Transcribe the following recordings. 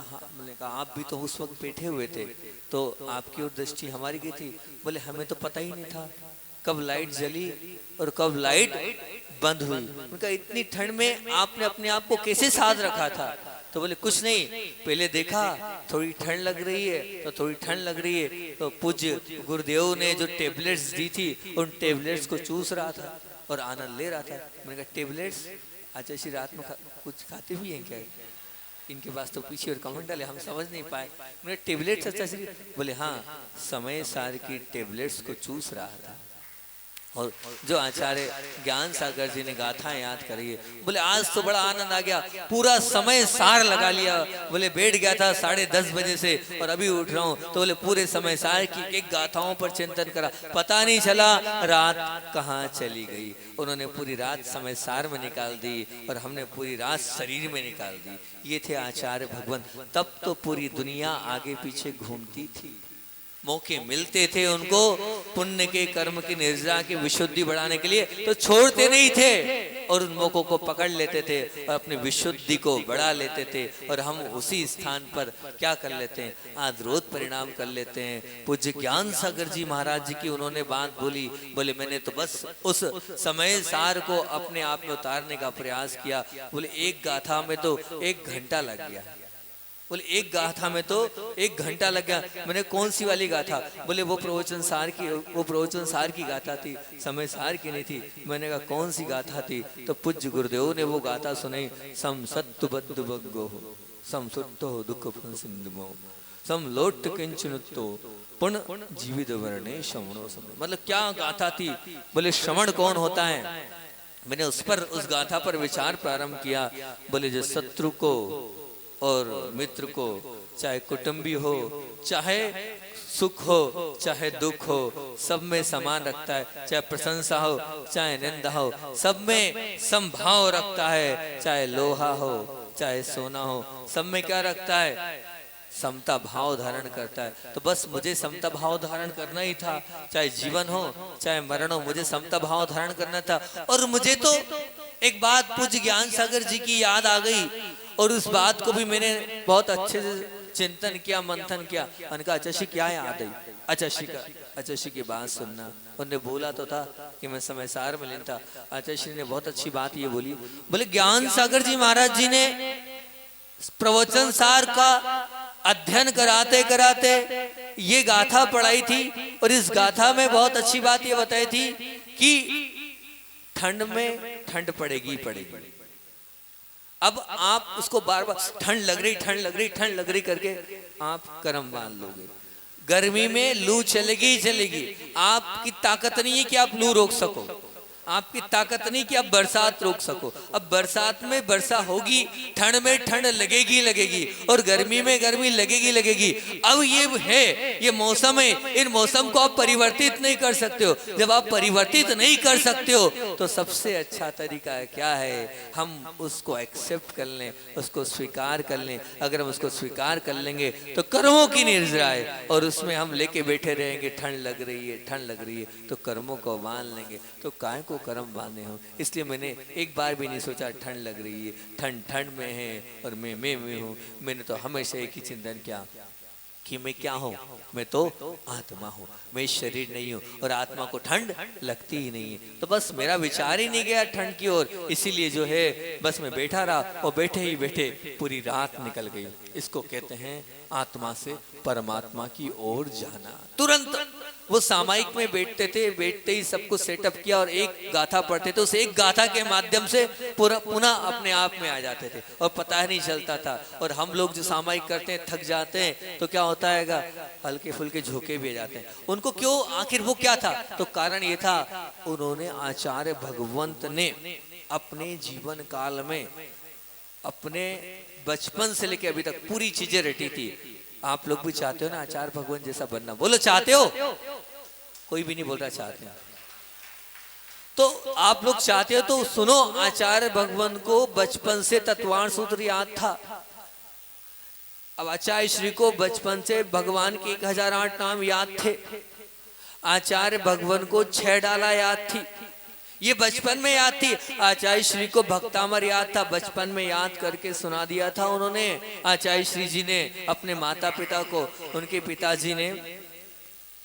हाँ, मैंने कहा आप भी तो उस वक्त बैठे हुए थे, तो आपकी ओर दृष्टि हमारी गई थी। बोले हमें तो पता ही नहीं था कब लाइट जली और कब लाइट बंद हुई। मैंने कहा इतनी ठंड में आपने अपने आप को कैसे साथ रखा था? तो बोले कुछ नहीं, पहले देखा थोड़ी ठंड लग रही है तो थोड़ी ठंड लग रही है, तो पूज्य गुरुदेव ने जो टेबलेट्स दी थी उन टेबलेट्स को चूस रहा था और आनंद ले रहा था। मैंने कहा टेबलेट्स अच्छा श्री रात में कुछ खाते भी हैं क्या? इनके पास तो पीछे और कमेंट डाले, हम समझ नहीं पाए। मैंने टेबलेट्स अच्छा श्री, बोले हाँ समय सार की टेबलेट्स को चूस रहा था। और जो आचार्य ज्ञान सागर जी ने गाथा याद करी है, बोले आज तो बड़ा आनंद आ गया, पूरा समय सार लगा लिया। बोले बैठ गया था 10:30 बजे से और अभी उठ रहा हूँ, तो बोले पूरे समय सार की एक गाथाओं पर चिंतन करा, पता नहीं चला रात कहाँ चली गई। उन्होंने पूरी रात समय सार में निकाल दी और हमने पूरी रात शरीर में निकाल दी। ये थे आचार्य भगवान। तब तो पूरी दुनिया आगे पीछे घूमती थी, मौके मिलते थे उनको पुण्य के कर्म की निर्जरा की विशुद्धि बढ़ाने के लिए, तो छोड़ते नहीं थे और उन मौकों को पकड़ लेते थे और अपनी विशुद्धि को बढ़ा लेते थे। और हम उसी स्थान पर क्या कर लेते हैं, आद्रोत परिणाम कर लेते हैं। पूज्य ज्ञान सागर जी महाराज जी की उन्होंने बात बोली, बोले मैंने तो बस उस समय सार को अपने आप में उतारने का प्रयास किया। बोले एक गाथा में तो 1 घंटा लग गया। बोले एक गाथा में तो 1 घंटा लग गया। मैंने कौन सी वाली गाथा? बोले वो प्रवचन सार की गाथा थी, समय सार की नहीं थी। मैंने कहा कौन सी गाथा थी? तो पूज्य गुरुदेव ने वो गाथा सुनाई, सम सत्तु बद्ध बग्गो सम सुट्टो दुख सिंधुमो सम लोट किंचनुत्तो पुण्य जीवित वर्णे श्रवणो समय। मतलब क्या गाथा थी? बोले श्रवण कौन होता है? मैंने उस गाथा पर विचार प्रारंभ किया। बोले जो शत्रु को और मित्र को, चाहे कुटुंबी हो, चाहे सुख हो चाहे दुख हो, सब में समान रखता है। चाहे प्रशंसा हो चाहे निंदा हो, सब में समभाव रखता है। चाहे लोहा हो चाहे सोना हो, सब में क्या रखता है? समता भाव धारण करता है। तो बस मुझे समता भाव धारण करना ही था, चाहे जीवन हो चाहे मरण हो, मुझे समता भाव धारण करना था। और मुझे तो एक बात पूज्य ज्ञान सागर जी की याद आ गई और उस बात को भी मैंने बहुत अच्छे से चिंतन किया, मंथन किया। उनका अच्छा क्या याद आई? अच्छा की बात सुनना। उन्होंने बोला तो था कि मैं समय सार में लीन था। अच्छा ने बहुत अच्छी बात ये बोली, बोले ज्ञान सागर जी महाराज जी ने प्रवचन सार का अध्ययन कराते कराते ये गाथा पढ़ाई थी और इस गाथा में बहुत अच्छी बात ये बताई थी कि ठंड में ठंड पड़ेगी पड़ेगी। अब आप उसको बार बार ठंड लग रही करके आप कर्म बांध लोगे। गर्मी में लू चलेगी चलेगी, आपकी ताकत नहीं है कि आप लू रोक सको, आपकी ताकत नहीं कि आप बरसात रोक सको। अब बरसात में वर्षा होगी, ठंड में ठंड लगेगी लगेगी और गर्मी में गर्मी लगेगी लगेगी। अब ये है, ये मौसम है, इन मौसम को आप परिवर्तित नहीं कर सकते हो। जब आप परिवर्तित नहीं कर सकते हो तो सबसे अच्छा तरीका क्या है? हम उसको एक्सेप्ट कर लें, उसको स्वीकार कर लें। अगर हम उसको स्वीकार कर लेंगे तो कर्मों की निर्जरा है और उसमें हम लेके बैठे रहेंगे, ठंड लग रही है तो कर्मों को मान लेंगे। तो काय को कर्म बांधे हो? इसलिए मैंने एक बार भी नहीं सोचा ठंड लग रही है, ठंड में है और मैं हूँ। मैंने तो हमेशा एक ही चिंतन किया कि मैं क्या हूँ? मैं तो आत्मा हूँ, मैं शरीर नहीं हूँ और आत्मा को ठंड लगती ही नहीं है। तो बस मेरा विचार ही नहीं गया ठंड की ओर, इसीलिए जो है बस मैं बैठा रहा और बैठे ही बैठे पूरी रात निकल गई। इसको कहते हैं आत्मा से परमात्मा की ओर जाना। तुरंत वो सामायिक में बैठते थे, बैठते ही सबको सेटअप किया और एक गाथा पढ़ते थे। उस एक गाथा के माध्यम से पुनः अपने आप में आ जाते थे और पता ही नहीं चलता था। और हम लोग जो सामायिक करते हैं थक जाते हैं तो क्या होता है, हल्के फुल्के झोंके भी जाते हैं। उनको क्यों? आखिर वो क्या था? तो कारण ये था, उन्होंने आचार्य भगवंत ने अपने जीवन काल में, अपने बचपन से लेकर अभी तक पूरी चीजें रटी थी। आप लोग भी चाहते हो ना आचार्य भगवान जैसा बनना? बोलो चाहते हो? कोई भी नहीं बोल रहा चाहते हैं। तो आप लोग चाहते हो तो सुनो, आचार्य भगवान को बचपन से तत्वान सूत्र याद था। अब आचार्य श्री को बचपन से भगवान के 1008 नाम याद थे। आचार्य भगवान को 6 डाला याद थी। ये बचपन में याद थी। आचार्य श्री को भक्तामर याद था, बचपन में याद करके सुना दिया था उन्होंने। आचार्य श्री जी ने अपने माता पिता को, उनके पिताजी ने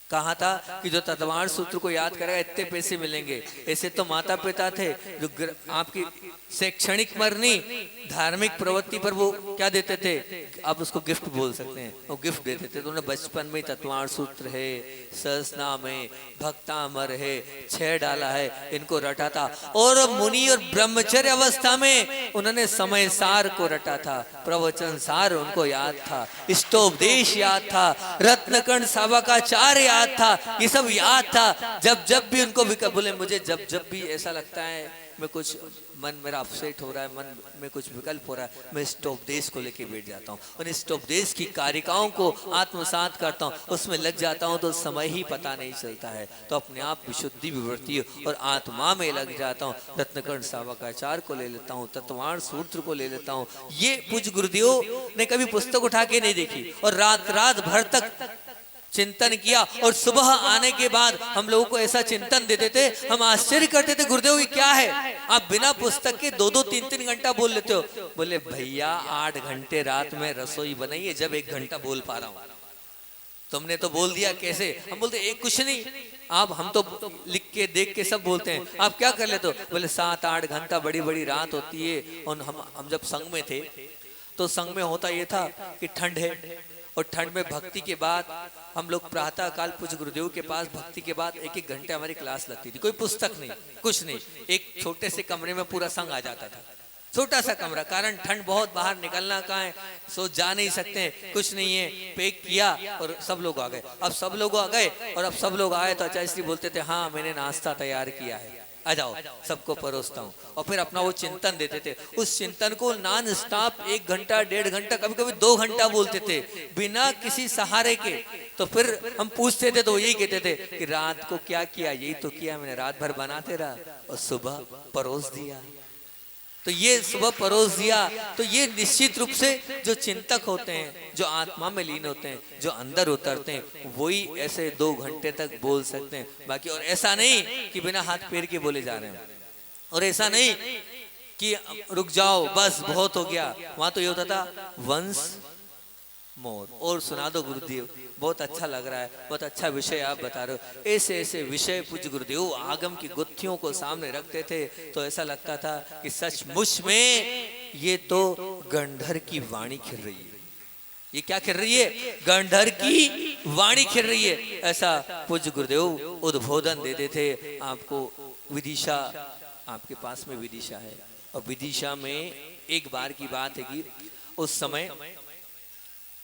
कहा था कि जो तत्वार्थ सूत्र को याद करेगा इतने पैसे मिलेंगे। ऐसे तो माता पिता थे जो आपकी शैक्षणिक मरनी धार्मिक प्रवृत्ति पर वो क्या देते थे, आप उसको गिफ्ट बोल सकते हैं, वो गिफ्ट देते थे। तो उन्होंने बचपन में तत्वार्थ सूत्र है, सहस्रनाम है, भक्तामर है, 6 डाला है, इनको रटा था। और मुनि और ब्रह्मचर्य अवस्था में उन्होंने समय सार को रटा था, प्रवचन सार उनको याद था, इष्टोपदेश याद था, रत्नकर्ण सावकाचार याद था, ये सब याद था। जब जब भी उनको बोले, मुझे जब जब भी ऐसा लगता है मैं कुछ मन मेरा अपसेट हो रहा है, मन में कुछ विकल्प हो रहा है, मैं इष्टोपदेश को लेके बैठ जाता हूँ और इष्टोपदेश की कारिकाओं को आत्मसात करता हूँ, उसमें लग जाता हूँ तो समय ही पता नहीं चलता है, तो अपने आप विशुद्धि विवृत्ति और आत्मा में लग जाता हूँ। रत्नकर्ण सावकाचार को ले लेता हूँ, तत्वार्थ सूत्र को ले लेता हूँ। ये पूज्य गुरुदेव ने कभी पुस्तक उठा के नहीं देखी और रात रात भर तक चिंतन किया। और सुबह आने के बाद हम लोगों को ऐसा चिंतन देते थे, हम आश्चर्य करते थे, गुरुदेव ये क्या है, आप बिना पुस्तक के 2-2 3-3 घंटा बोल लेते हो। बोले भैया 8 घंटे रात में रसोई बनाई है, जब 1 घंटा बोल पा रहा हूं, तुमने तो बोल दिया कैसे। हम बोलते एक कुछ नहीं, आप हम तो लिख के देख के सब बोलते हैं, आप क्या कर लेते हो। बोले 7-8 घंटा बड़ी बड़ी रात होती है। और हम जब संघ में थे तो संघ में होता ये था कि ठंड है और ठंड में भक्ति के बाद हम लोग प्रातः काल पूज्य गुरुदेव के पास भक्ति के बाद 1-1 घंटे हमारी क्लास लगती थी। कोई पुस्तक नहीं, कुछ नहीं, एक छोटे से कमरे में पूरा संघ आ जाता था, छोटा सा कमरा, कारण ठंड बहुत, बाहर निकलना कहाँ है, सो जा नहीं सकते, कुछ नहीं है। पैक किया और सब लोग आ गए। अब सब लोग आ गए और अब सब लोग आए तो आचार्य श्री बोलते थे, हाँ मैंने नाश्ता तैयार किया है, आ जाओ, सबको परोसता हूँ। और फिर अपना वो चिंतन देते थे, उस चिंतन को नॉन स्टॉप 1 घंटा 1.5 घंटा कभी कभी 2 घंटा बोलते थे बिना किसी सहारे के। तो फिर हम पूछते थे तो यही कहते थे कि रात को क्या किया, यही तो किया मैंने, रात भर बनाते रहा और सुबह परोस दिया। तो ये सुबह परोस दिया। तो ये निश्चित रूप से जो चिंतक होते हैं, जो आत्मा में लीन होते हैं, जो अंदर उतरते हैं, वही ऐसे 2 घंटे तक बोल सकते हैं। बाकी और ऐसा नहीं कि बिना हाथ पैर के बोले जा रहे हैं, और ऐसा नहीं कि रुक जाओ बस बहुत हो गया। वहां तो ये होता था वंस मोर, और सुना दो गुरुदेव, बहुत अच्छा लग रहा है, बहुत अच्छा विषय आप बता रहे हो। ऐसे ऐसे विषय पूज्य गुरुदेव आगम की गुत्थियों को सामने रखते थे तो ऐसा लगता था कि सचमुच में ये तो गंधर की वाणी खिल रही है। ये क्या खिल रही है, गंधर की वाणी खिल रही है। ऐसा पूज्य गुरुदेव उद्बोधन देते थे आपको। विदिशा, आपके पास में विदिशा है, और विदिशा में एक बार की बात है कि उस समय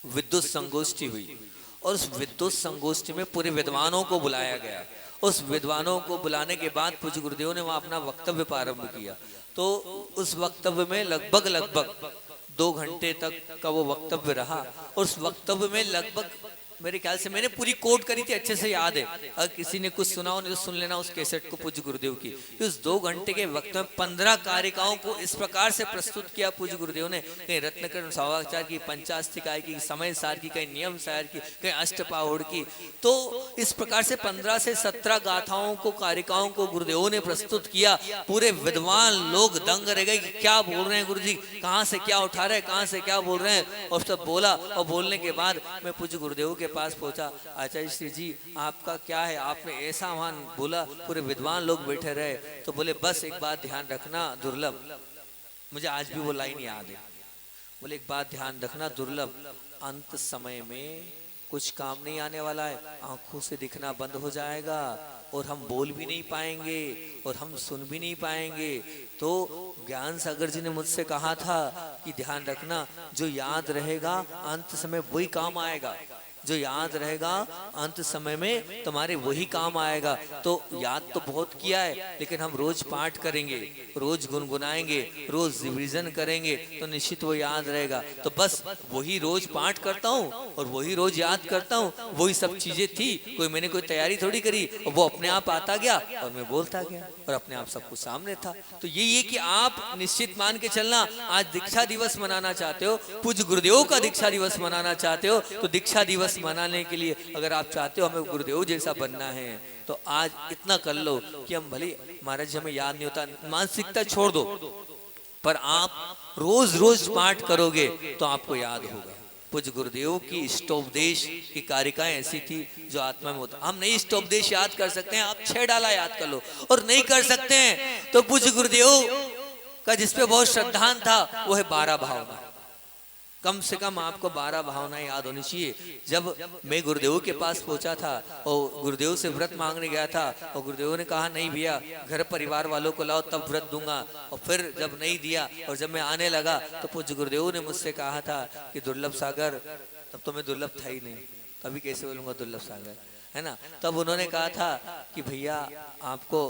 विद्युत संगोष्ठी हुई, और उस विद्युत संगोष्ठी में पूरे विद्वानों को बुलाया गया। उस विद्वानों को बुलाने के बाद पूज्य गुरुदेव ने वहां अपना वक्तव्य प्रारंभ किया। तो उस वक्तव्य में लगभग 2 घंटे तक का वो वक्तव्य रहा। और उस वक्तव्य में लगभग मेरे ख्याल से मैंने पूरी कोट करी थी, अच्छे से याद है, अगर किसी ने कुछ सुना हो नहीं तो सुन लेना उस कैसेट को पूज्य गुरुदेव की। उस 2 घंटे के वक्त में 15 कारिकाओं को इस प्रकार से प्रस्तुत किया पूज्य गुरुदेव ने, कहीं रत्नकर्ण सावकाचार की, पंचास्तिकाय की, समय सार की, कहीं नियम सार की, कहीं अष्टपाहुड़ की। तो इस प्रकार से 15 से 17 गाथाओं को, कारिकाओं को गुरुदेव ने प्रस्तुत किया। पूरे विद्वान लोग दंग रह गए कि क्या बोल रहे हैं गुरु जी, कहाँ से क्या उठा रहे हैं, कहाँ से क्या बोल रहे हैं। और सब बोला, और बोलने के बाद मैं पूज्य गुरुदेव के पास पहुंचा, आचार्य श्री जी आपका क्या है, आपने ऐसा वहां बोला, पूरे विद्वान लोग बैठे रहे। तो बोले बस एक बात ध्यान रखना दुर्लभ, मुझे आज भी वो लाइन याद है, बोले एक बात ध्यान रखना दुर्लभ, अंत समय में कुछ काम नहीं आने वाला है, आंखों से दिखना बंद हो जाएगा और हम बोल भी नहीं पाएंगे और हम सुन भी नहीं पाएंगे। तो ज्ञान सागर जी ने मुझसे कहा था कि ध्यान रखना, जो याद रहेगा अंत समय वही काम आएगा, जो याद रहेगा अंत समय में तुम्हारे वही काम आएगा। तो याद तो बहुत किया है, लेकिन हम रोज पाठ करेंगे, रोज गुनगुनाएंगे, रोज रिवीजन करेंगे तो निश्चित वो याद रहेगा। तो बस वही रोज पाठ करता हूँ और वही रोज याद करता हूँ, वही सब चीजें थी, कोई मैंने कोई तैयारी थोड़ी करी, और वो अपने आप आता गया और मैं बोलता गया और अपने आप सब कुछ सामने था। तो यही है कि आप निश्चित मान के चलना, आज दीक्षा दिवस मनाना चाहते हो, पूज्य गुरुदेव का दीक्षा दिवस मनाना चाहते हो, तो दीक्षा दिवस दिवस मनाने के लिए अगर आप चाहते हो हमें गुरुदेव जैसा बनना है तो आज इतना कर लो कि हम भले महाराज जी हमें याद नहीं होता, मानसिकता छोड़ दो, पर आप रोज रोज पाठ करोगे तो आपको याद होगा। पूज्य गुरुदेव की इष्टोपदेश की कारिकाएं ऐसी थी जो आत्मा में होता। हम नहीं इष्टोपदेश याद कर सकते हैं, आप 6 डाला याद कर लो, और नहीं कर सकते हैं तो पूज्य गुरुदेव का जिसपे बहुत श्रद्धान था वो है 12 भावना। कम से कम आपको 12 भावनाएं याद होनी चाहिए। जब मैं गुरुदेव के पास पहुंचा था और गुरुदेव से व्रत मांगने गया था और गुरुदेव ने कहा नहीं भैया घर परिवार वालों को लाओ तब व्रत दूंगा, और फिर जब नहीं दिया और जब मैं आने लगा तो पूज्य गुरुदेव ने मुझसे कहा था कि दुर्लभ सागर, तब तो मैं दुर्लभ था ही नहीं, तभी कैसे बोलूंगा दुर्लभ सागर, है ना। तब उन्होंने कहा था कि भैया आपको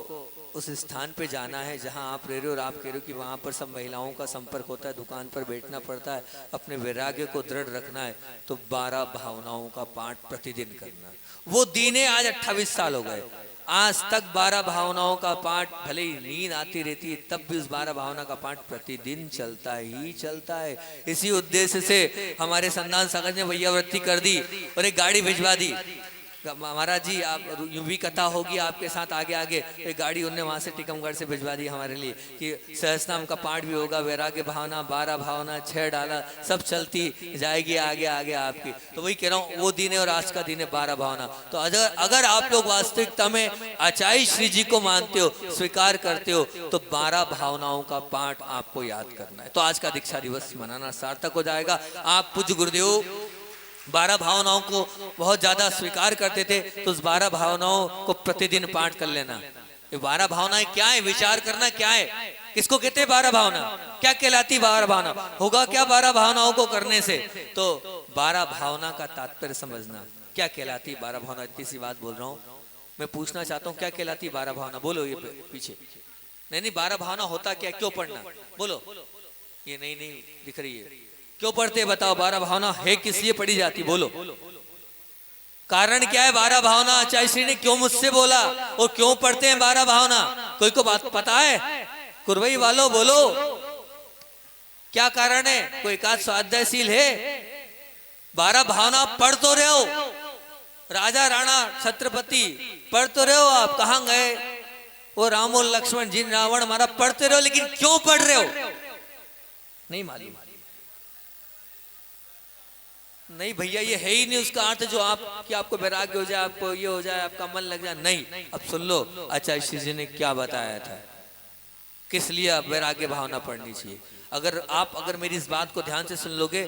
उस स्थान पे जाना है जहां आप रह रहे हो, और आप कह रहे हो कि वहां पर सब महिलाओं का संपर्क होता है, दुकान पर बैठना पड़ता है, अपने वैराग्य को दृढ़ रखना है, तो 12 भावनाओं का पाठ प्रतिदिन करना। वो दीने आज 28 साल हो गए, आज तक 12 भावनाओं का पाठ, भले ही नींद आती रहती है तब भी उस 12 भावना का पाठ प्रतिदिन चलता ही चलता है। इसी उद्देश्य से हमारे संतान सागर ने भैयावृत्ति कर दी और एक गाड़ी भिजवा दी। महाराज जी आप यूं भी कथा होगी आपके साथ आगे आगे, एक गाड़ी उनने वहां से टीकमगढ़ से भिजवा दी हमारे लिए कि सहस्रनाम का पाठ भी होगा, वैराग्य भावना, 12 भावना, 6 डाला, सब चलती जाएगी आगे आगे आपकी। तो वही कह रहा हूँ, वो दिन है और आज का दिन है 12 भावना। तो अगर आप लोग वास्तविकता में आचार्य श्री जी को मानते हो, स्वीकार करते हो, तो 12 भावनाओं का पाठ आपको याद करना है। तो आज का दीक्षा दिवस मनाना सार्थक हो जाएगा। आप पूज्य गुरुदेव 12 भावनाओं को बहुत ज्यादा स्वीकार करते थे, तो उस 12 भावनाओं को प्रतिदिन पाठ कर लेना। ये 12 भावनाएं क्या है, विचार करना क्या है, किसको कहते हैं 12 भावना, क्या कहलाती 12 भावना, होगा क्या 12 भावनाओं को करने से। तो 12 भावना का तात्पर्य समझना, क्या कहलाती 12 भावना। इतनी सी बात बोल रहा हूँ, मैं पूछना चाहता हूँ क्या कहलाती 12 भावना, बोलो ये पीछे। नहीं 12 भावना होता क्या, क्यों पढ़ना, बोलो। ये नहीं दिख रही है, क्यों पढ़ते बताओ, 12 भावना है किस लिए पढ़ी जाती, बोलो। कारण क्या है 12 भावना, आचार्य श्री ने क्यों मुझसे बोला और क्यों पढ़ते हैं 12 भावना, कोई को बात पता है, कुरवई वालों बोलो क्या कारण है, कोई एकाध स्वाध्यायशील है। 12 भावना पढ़ तो रहे हो, राजा राणा छत्रपति पढ़ तो रहे हो, आप कहां गए वो राम और लक्ष्मण जिन रावण हमारा पढ़ते रहो, लेकिन क्यों पढ़ रहे हो नहीं मालूम। नहीं भैया ये है ही नहीं उसका अर्थ जो आप कि आपको वैराग्य हो जाए, आपको ये हो जाए, आपका मन लग जाए, नहीं। अब सुन लो आचार्य श्री जी ने क्या बताया था, किस लिए वैराग्य भावना पढ़नी चाहिए। अगर मेरी इस बात को ध्यान से सुन लोगे